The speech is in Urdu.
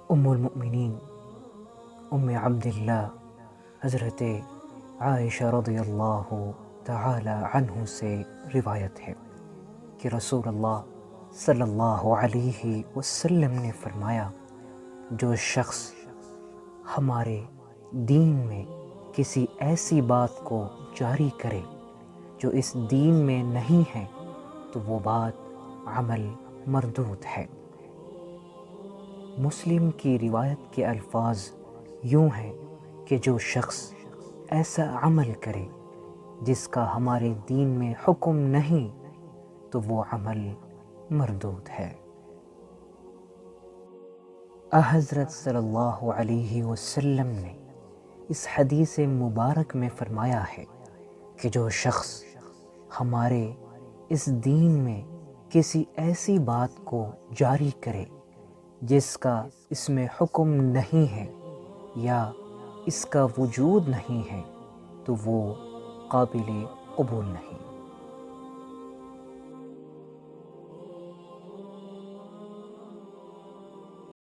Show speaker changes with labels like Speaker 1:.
Speaker 1: ام المؤمنین ام عبداللہ حضرت عائشہ رضی اللہ تعالی عنہ سے روایت ہے کہ رسول اللہ صلی اللہ علیہ وسلم نے فرمایا، جو شخص ہمارے دین میں کسی ایسی بات کو جاری کرے جو اس دین میں نہیں ہے تو وہ بات عمل مردود ہے۔ مسلم کی روایت کے الفاظ یوں ہیں کہ جو شخص ایسا عمل کرے جس کا ہمارے دین میں حکم نہیں تو وہ عمل مردود ہے۔ حضرت صلی اللہ علیہ وسلم نے اس حدیث مبارک میں فرمایا ہے کہ جو شخص ہمارے اس دین میں کسی ایسی بات کو جاری کرے جس کا اس میں حکم نہیں ہے یا اس کا وجود نہیں ہے تو وہ قابل قبول نہیں۔